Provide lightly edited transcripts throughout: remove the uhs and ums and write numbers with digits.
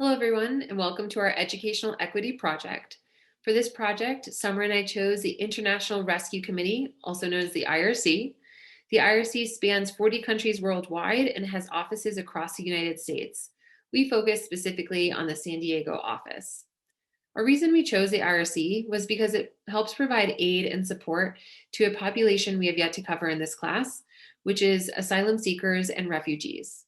Hello, everyone, and welcome to our Educational Equity Project. For this project, Summer and I chose the International Rescue Committee, also known as the IRC. The IRC spans 40 countries worldwide and has offices across the United States. We focus specifically on the San Diego office. A reason we chose the IRC was because it helps provide aid and support to a population we have yet to cover in this class, which is asylum seekers and refugees.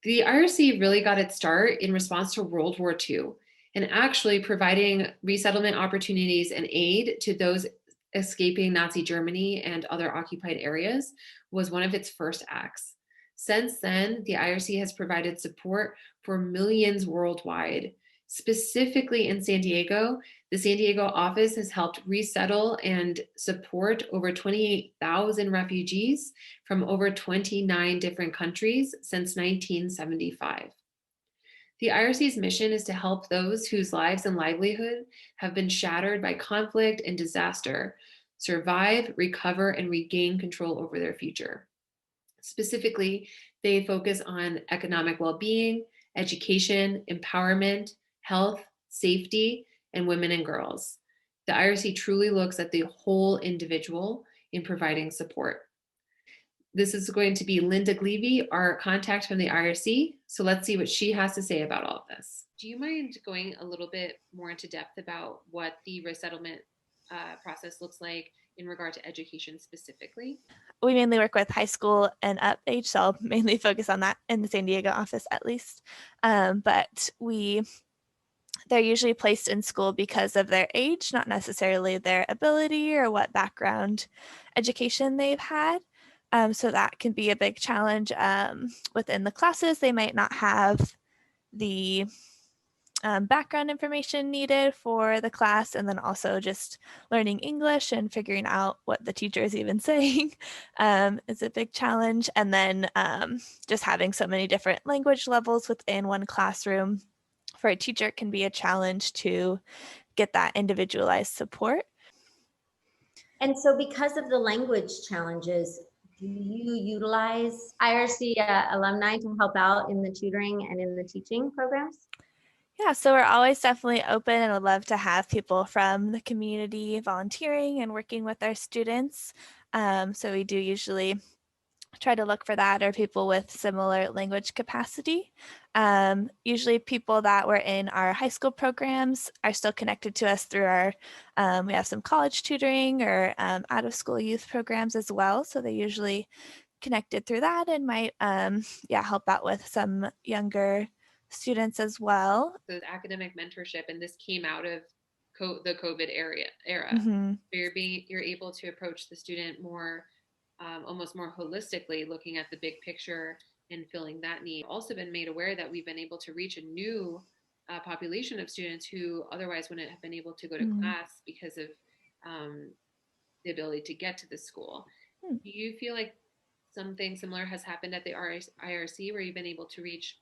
The IRC really got its start in response to World War II and actually providing resettlement opportunities and aid to those escaping Nazi Germany and other occupied areas was one of its first acts. Since then, the IRC has provided support for millions worldwide. Specifically in San Diego, the San Diego office has helped resettle and support over 28,000 refugees from over 29 different countries since 1975. The IRC's mission is to help those whose lives and livelihood have been shattered by conflict and disaster survive, recover, and regain control over their future. Specifically, they focus on economic well being, education, empowerment, health, safety, and women and girls. The IRC truly looks at the whole individual in providing support. This is going to be Linda Glevy, our contact from the IRC. So let's see what she has to say about all of this. Do you mind going a little bit more into depth about what the resettlement process looks like in regard to education specifically? We mainly work with high school and up age, so I'll mainly focus on that in the San Diego office at least. But they're usually placed in school because of their age, not necessarily their ability or what background education they've had. So that can be a big challenge within the classes. They might not have the background information needed for the class, and then also just learning English and figuring out what the teacher is even saying is a big challenge. And then just having so many different language levels within one classroom for a teacher can be a challenge to get that individualized support. And so because of the language challenges, do you utilize IRC alumni to help out in the tutoring and in the teaching programs? Yeah, so we're always definitely open and would love to have people from the community volunteering and working with our students. So we do usually try to look for that or people with similar language capacity. Usually people that were in our high school programs are still connected to us through our, we have some college tutoring or out of school youth programs as well. So they usually connected through that and might, help out with some younger students as well. The academic mentorship, and this came out of the COVID era. Mm-hmm. You're able to approach the student more, almost more holistically, looking at the big picture and filling that need. Also been made aware that we've been able to reach a new population of students who otherwise wouldn't have been able to go to Mm-hmm. class because of the ability to get to the school. Hmm. Do you feel like something similar has happened at the IRC where you've been able to reach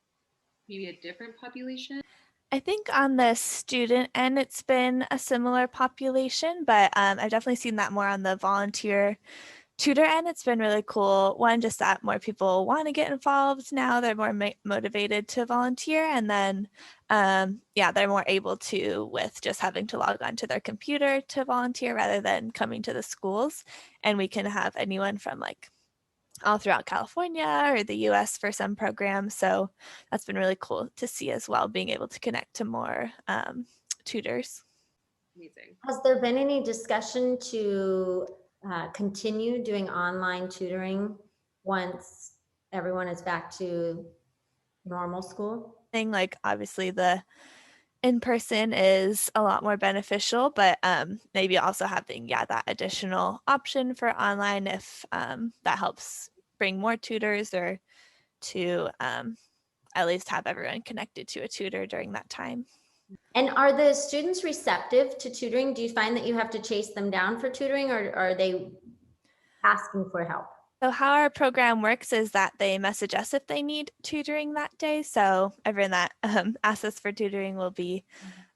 maybe a different population? I think on the student end, it's been a similar population, but I've definitely seen that more on the volunteer tutor end. It's been really cool. One, just that more people want to get involved now. They're more motivated to volunteer. And then, they're more able to with just having to log on to their computer to volunteer rather than coming to the schools. And we can have anyone from like all throughout California or the US for some programs. So that's been really cool to see as well, being able to connect to more tutors. Amazing. Has there been any discussion to continue doing online tutoring once everyone is back to normal school? Like obviously the in-person is a lot more beneficial, but maybe also having that additional option for online if that helps bring more tutors or to at least have everyone connected to a tutor during that time. And are the students receptive to tutoring? Do you find that you have to chase them down for tutoring, or are they asking for help? So how our program works is that they message us if they need tutoring that day. So everyone that asks us for tutoring will be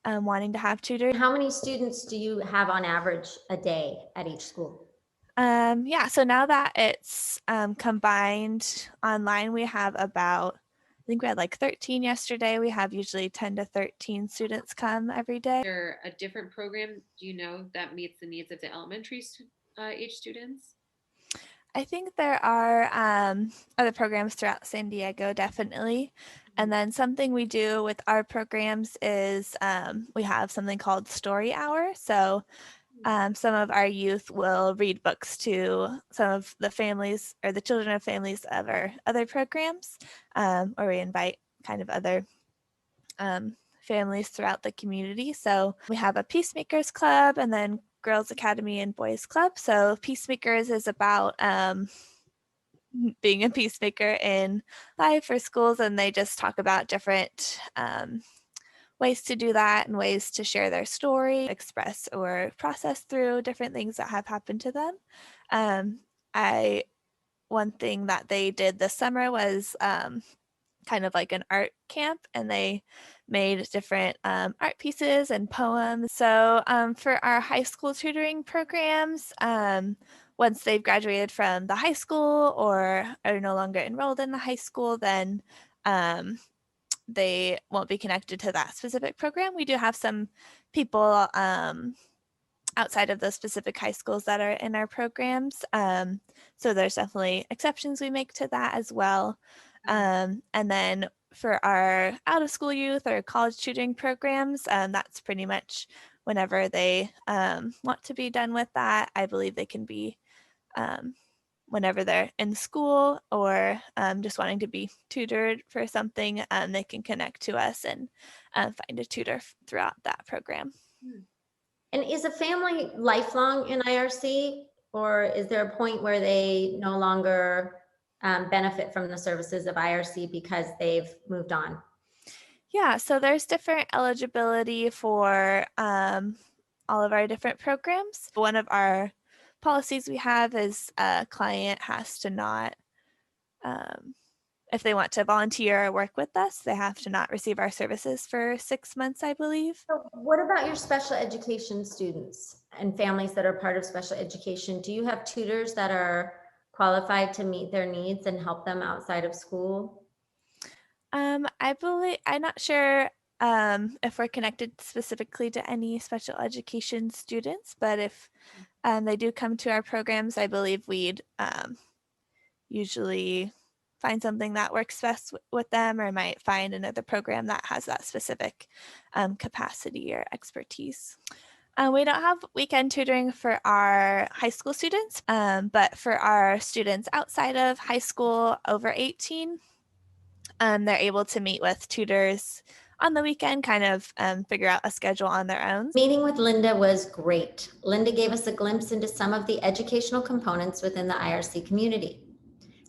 wanting to have tutoring. How many students do you have on average a day at each school? So now that it's combined online, we have about think we had like 13 yesterday. We have usually 10 to 13 students come every day. Is there a different program, do you know, that meets the needs of the elementary age students? I think there are other programs throughout San Diego, definitely. And then something we do with our programs is we have something called Story Hour. So some of our youth will read books to some of the families or the children of families of our other programs, or we invite kind of other families throughout the community. So we have a Peacemakers Club and then Girls Academy and Boys Club. So Peacemakers is about being a peacemaker in life or schools, and they just talk about different ways to do that and ways to share their story, express or process through different things that have happened to them. One thing that they did this summer was kind of like an art camp, and they made different art pieces and poems. So for our high school tutoring programs, once they've graduated from the high school or are no longer enrolled in the high school, then they won't be connected to that specific program. We do have some people outside of those specific high schools that are in our programs. So there's definitely exceptions we make to that as well. And then for our out of school youth or college tutoring programs, that's pretty much whenever they want to be done with that. I believe they can be whenever they're in school or just wanting to be tutored for something, they can connect to us and find a tutor throughout that program. And is a family lifelong in IRC, or is there a point where they no longer benefit from the services of IRC because they've moved on? Yeah, so there's different eligibility for all of our different programs. One of our policies we have is a client has to not, if they want to volunteer or work with us, they have to not receive our services for 6 months, I believe. So what about your special education students and families that are part of special education? Do you have tutors that are qualified to meet their needs and help them outside of school? I believe, I'm not sure if we're connected specifically to any special education students, but if they do come to our programs, I believe we'd usually find something that works best with them, or might find another program that has that specific capacity or expertise. We don't have weekend tutoring for our high school students, but for our students outside of high school over 18, they're able to meet with tutors on the weekend, kind of figure out a schedule on their own. Meeting with Linda was great. Linda gave us a glimpse into some of the educational components within the IRC community.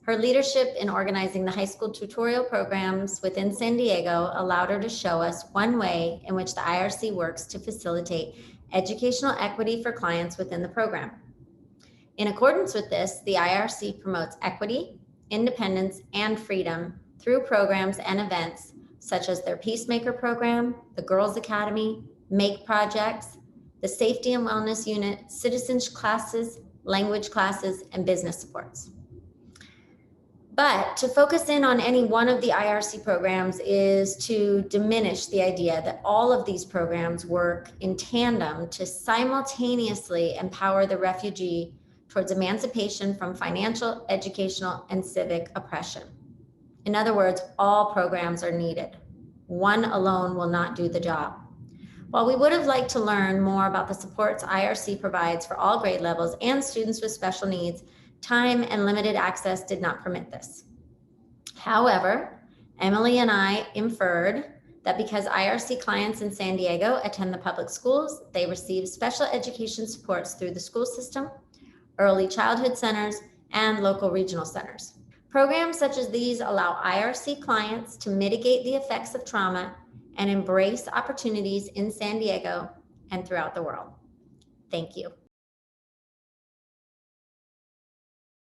Her leadership in organizing the high school tutorial programs within San Diego allowed her to show us one way in which the IRC works to facilitate educational equity for clients within the program. In accordance with this, the IRC promotes equity, independence, and freedom through programs and events such as their Peacemaker program, the Girls Academy, Make projects, the Safety and Wellness Unit, citizens classes, language classes, and business supports. But to focus in on any one of the IRC programs is to diminish the idea that all of these programs work in tandem to simultaneously empower the refugee towards emancipation from financial, educational, and civic oppression. In other words, all programs are needed. One alone will not do the job. While we would have liked to learn more about the supports IRC provides for all grade levels and students with special needs, time and limited access did not permit this. However, Emily and I inferred that because IRC clients in San Diego attend the public schools, they receive special education supports through the school system, early childhood centers, and local regional centers. Programs such as these allow IRC clients to mitigate the effects of trauma and embrace opportunities in San Diego and throughout the world. Thank you.